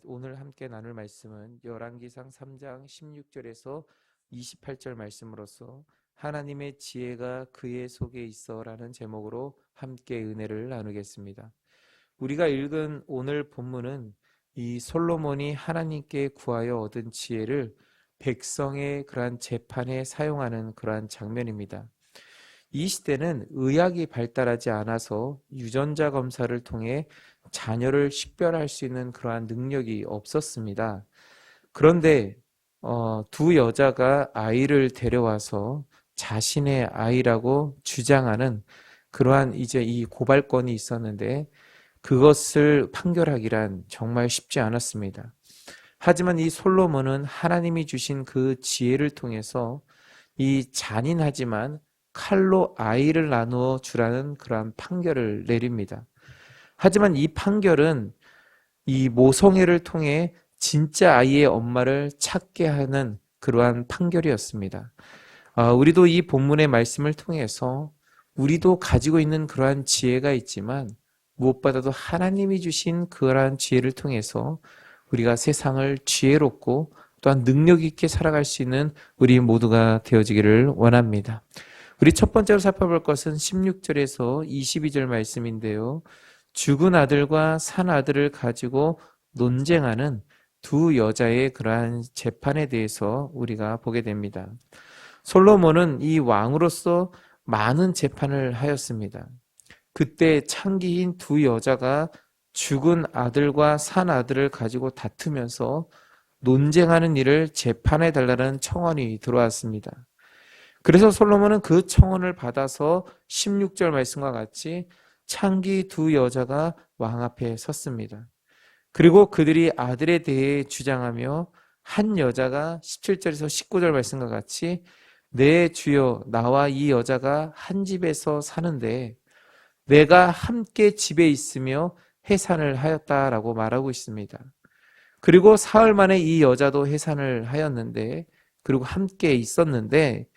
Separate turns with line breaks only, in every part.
오늘 함께 나눌 말씀은 열왕기상 3장 16절에서 28절 말씀으로서 하나님의 지혜가 그의 속에 있어라는 제목으로 함께 은혜를 나누겠습니다. 우리가 읽은 오늘 본문은 이 솔로몬이 하나님께 구하여 얻은 지혜를 백성의 그러한 재판에 사용하는 그러한 장면입니다. 이 시대는 의학이 발달하지 않아서 유전자 검사를 통해 자녀를 식별할 수 있는 그러한 능력이 없었습니다. 그런데 두 여자가 아이를 데려와서 자신의 아이라고 주장하는 그러한 이제 이 고발건이 있었는데 그것을 판결하기란 정말 쉽지 않았습니다. 하지만 이 솔로몬은 하나님이 주신 그 지혜를 통해서 이 잔인하지만 칼로 아이를 나누어 주라는 그러한 판결을 내립니다. 하지만 이 판결은 이 모성애를 통해 진짜 아이의 엄마를 찾게 하는 그러한 판결이었습니다. 우리도 이 본문의 말씀을 통해서 우리도 가지고 있는 그러한 지혜가 있지만 무엇보다도 하나님이 주신 그러한 지혜를 통해서 우리가 세상을 지혜롭고 또한 능력 있게 살아갈 수 있는 우리 모두가 되어지기를 원합니다. 우리 첫 번째로 살펴볼 것은 16절에서 22절 말씀인데요. 죽은 아들과 산 아들을 가지고 논쟁하는 두 여자의 그러한 재판에 대해서 우리가 보게 됩니다. 솔로몬은 이 왕으로서 많은 재판을 하였습니다. 그때 창기인 두 여자가 죽은 아들과 산 아들을 가지고 다투면서 논쟁하는 일을 재판해 달라는 청원이 들어왔습니다. 그래서 솔로몬은 그 청원을 받아서 16절 말씀과 같이 창기 두 여자가 왕 앞에 섰습니다. 그리고 그들이 아들에 대해 주장하며 한 여자가 17절에서 19절 말씀과 같이 내 주여 나와 이 여자가 한 집에서 사는데 내가 함께 집에 있으며 해산을 하였다라고 말하고 있습니다. 그리고 사흘 만에 이 여자도 해산을 하였는데 그리고 함께 있었는데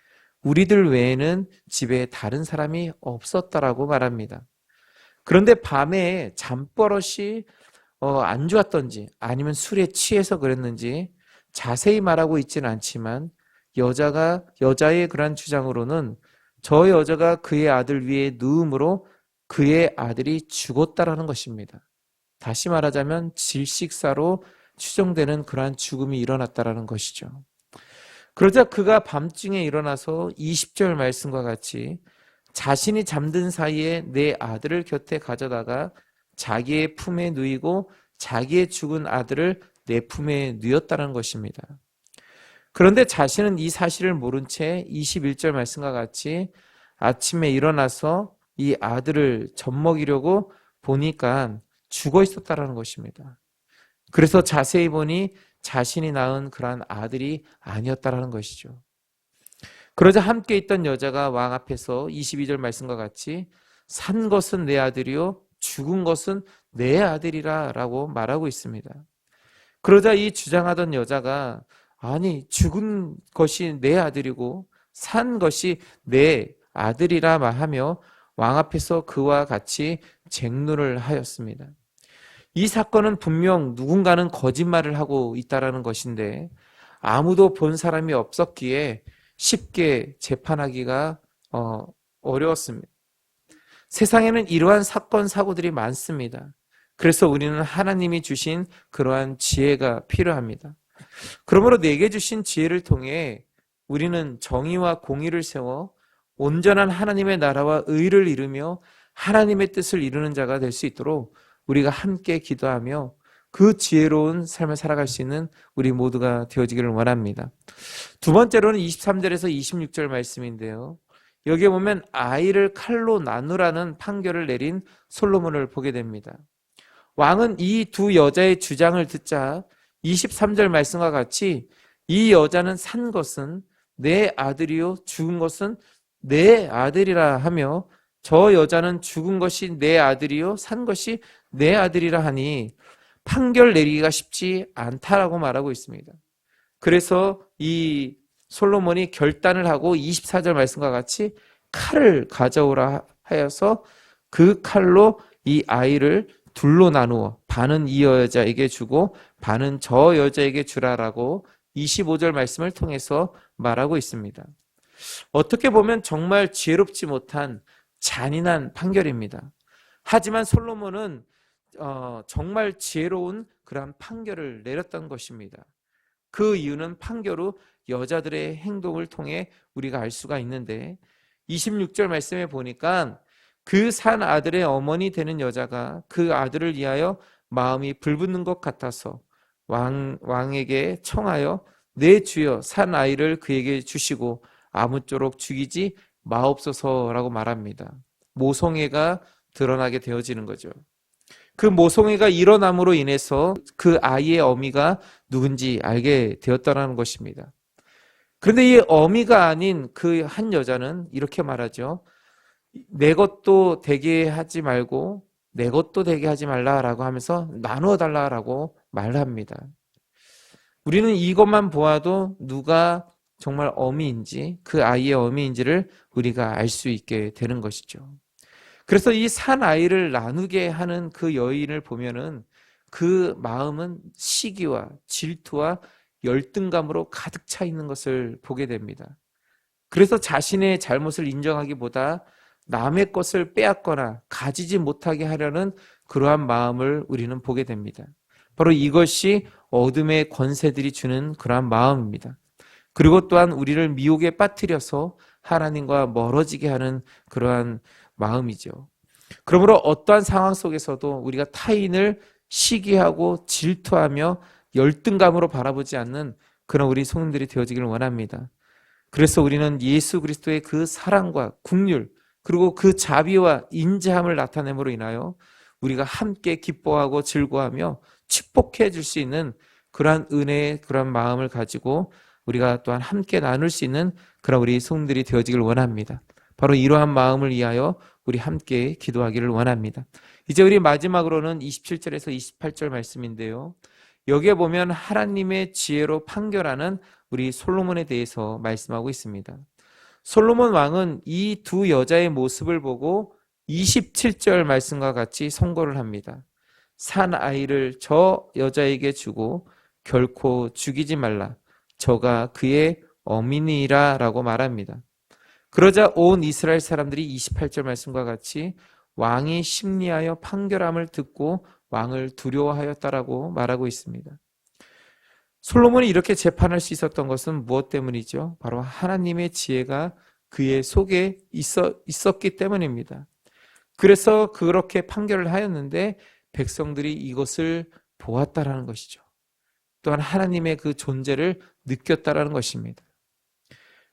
우리들 외에는 집에 다른 사람이 없었다라고 말합니다. 그런데 밤에 잠버릇이 안 좋았던지 아니면 술에 취해서 그랬는지 자세히 말하고 있지는 않지만 여자의 그런 주장으로는 저 여자가 그의 아들 위에 누움으로 그의 아들이 죽었다라는 것입니다. 다시 말하자면 질식사로 추정되는 그러한 죽음이 일어났다라는 것이죠. 그러자 그가 밤중에 일어나서 20절 말씀과 같이 자신이 잠든 사이에 내 아들을 곁에 가져다가 자기의 품에 누이고 자기의 죽은 아들을 내 품에 누였다는 것입니다. 그런데 자신은 이 사실을 모른 채 21절 말씀과 같이 아침에 일어나서 이 아들을 젖먹이려고 보니까 죽어 있었다는 것입니다. 그래서 자세히 보니 자신이 낳은 그러한 아들이 아니었다라는 것이죠. 그러자 함께 있던 여자가 왕 앞에서 22절 말씀과 같이 산 것은 내 아들이요 죽은 것은 내 아들이라 라고 말하고 있습니다. 그러자 이 주장하던 여자가 아니 죽은 것이 내 아들이고 산 것이 내 아들이라 말하며 왕 앞에서 그와 같이 쟁론을 하였습니다. 이 사건은 분명 누군가는 거짓말을 하고 있다라는 것인데 아무도 본 사람이 없었기에 쉽게 재판하기가 어려웠습니다. 세상에는 이러한 사건 사고들이 많습니다. 그래서 우리는 하나님이 주신 그러한 지혜가 필요합니다. 그러므로 내게 주신 지혜를 통해 우리는 정의와 공의를 세워 온전한 하나님의 나라와 의를 이루며 하나님의 뜻을 이루는 자가 될 수 있도록 우리가 함께 기도하며 그 지혜로운 삶을 살아갈 수 있는 우리 모두가 되어지기를 원합니다. 두 번째로는 23절에서 26절 말씀인데요. 여기에 보면 아이를 칼로 나누라는 판결을 내린 솔로몬을 보게 됩니다. 왕은 이 두 여자의 주장을 듣자 23절 말씀과 같이 이 여자는 산 것은 내 아들이요 죽은 것은 내 아들이라 하며 저 여자는 죽은 것이 내 아들이요 산 것이 내 아들이라 하니 판결 내리기가 쉽지 않다라고 말하고 있습니다. 그래서 이 솔로몬이 결단을 하고 24절 말씀과 같이 칼을 가져오라 하여서 그 칼로 이 아이를 둘로 나누어 반은 이 여자에게 주고 반은 저 여자에게 주라라고 25절 말씀을 통해서 말하고 있습니다. 어떻게 보면 정말 지혜롭지 못한 잔인한 판결입니다. 하지만 솔로몬은 정말 지혜로운 그러한 판결을 내렸던 것입니다. 그 이유는 판결 후 여자들의 행동을 통해 우리가 알 수가 있는데 26절 말씀에 보니까 그 산 아들의 어머니 되는 여자가 그 아들을 위하여 마음이 불붙는 것 같아서 왕에게 청하여 내 주여 산 아이를 그에게 주시고 아무쪼록 죽이지 마옵소서라고 말합니다. 모성애가 드러나게 되어지는 거죠. 그 모성애가 일어남으로 인해서 그 아이의 어미가 누군지 알게 되었다는 것입니다. 그런데 이 어미가 아닌 그 한 여자는 이렇게 말하죠. 내 것도 되게 하지 말고 내 것도 되게 하지 말라라고 하면서 나누어 달라라고 말합니다. 우리는 이것만 보아도 누가 정말 어미인지 그 아이의 어미인지를 우리가 알 수 있게 되는 것이죠. 그래서 이 산 아이를 나누게 하는 그 여인을 보면은 그 마음은 시기와 질투와 열등감으로 가득 차 있는 것을 보게 됩니다. 그래서 자신의 잘못을 인정하기보다 남의 것을 빼앗거나 가지지 못하게 하려는 그러한 마음을 우리는 보게 됩니다. 바로 이것이 어둠의 권세들이 주는 그러한 마음입니다. 그리고 또한 우리를 미혹에 빠뜨려서 하나님과 멀어지게 하는 그러한 마음이죠. 그러므로 어떠한 상황 속에서도 우리가 타인을 시기하고 질투하며 열등감으로 바라보지 않는 그런 우리 성도들이 되어지기를 원합니다. 그래서 우리는 예수 그리스도의 그 사랑과 긍휼 그리고 그 자비와 인자함을 나타냄으로 인하여 우리가 함께 기뻐하고 즐거워하며 축복해 줄 수 있는 그러한 은혜의 그러한 마음을 가지고 우리가 또한 함께 나눌 수 있는 그런 우리 성도들이 되어지길 원합니다. 바로 이러한 마음을 위하여 우리 함께 기도하기를 원합니다. 이제 우리 마지막으로는 27절에서 28절 말씀인데요. 여기에 보면 하나님의 지혜로 판결하는 우리 솔로몬에 대해서 말씀하고 있습니다. 솔로몬 왕은 이 두 여자의 모습을 보고 27절 말씀과 같이 선고를 합니다. 산 아이를 저 여자에게 주고 결코 죽이지 말라. 저가 그의 어미니라 라고 말합니다. 그러자 온 이스라엘 사람들이 28절 말씀과 같이 왕이 심리하여 판결함을 듣고 왕을 두려워하였다라고 말하고 있습니다. 솔로몬이 이렇게 재판할 수 있었던 것은 무엇 때문이죠? 바로 하나님의 지혜가 그의 속에 있었기 때문입니다. 그래서 그렇게 판결을 하였는데 백성들이 이것을 보았다라는 것이죠. 또한 하나님의 그 존재를 느꼈다라는 것입니다.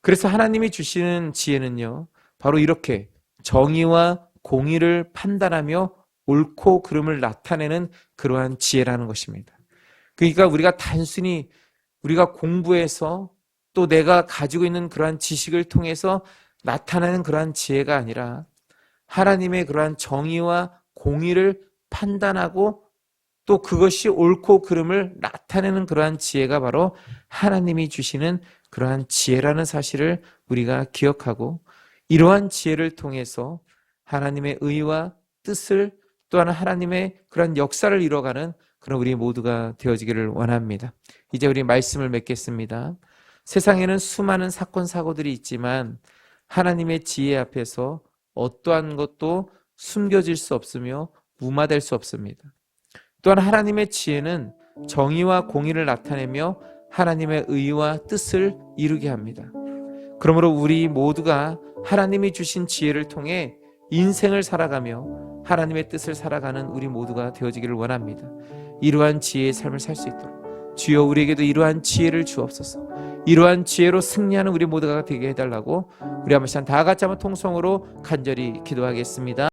그래서 하나님이 주시는 지혜는요, 바로 이렇게 정의와 공의를 판단하며 옳고 그름을 나타내는 그러한 지혜라는 것입니다. 그러니까 우리가 단순히 우리가 공부해서 또 내가 가지고 있는 그러한 지식을 통해서 나타나는 그러한 지혜가 아니라 하나님의 그러한 정의와 공의를 판단하고 또 그것이 옳고 그름을 나타내는 그러한 지혜가 바로 하나님이 주시는 그러한 지혜라는 사실을 우리가 기억하고 이러한 지혜를 통해서 하나님의 의와 뜻을 또한 하나님의 그런 역사를 이뤄가는 그런 우리 모두가 되어지기를 원합니다. 이제 우리 말씀을 맺겠습니다. 세상에는 수많은 사건 사고들이 있지만 하나님의 지혜 앞에서 어떠한 것도 숨겨질 수 없으며 무마될 수 없습니다. 또한 하나님의 지혜는 정의와 공의를 나타내며 하나님의 의와 뜻을 이루게 합니다. 그러므로 우리 모두가 하나님이 주신 지혜를 통해 인생을 살아가며 하나님의 뜻을 살아가는 우리 모두가 되어지기를 원합니다. 이러한 지혜의 삶을 살 수 있도록 주여 우리에게도 이러한 지혜를 주옵소서. 이러한 지혜로 승리하는 우리 모두가 되게 해달라고 우리 한번 다 같이 한번 통성으로 간절히 기도하겠습니다.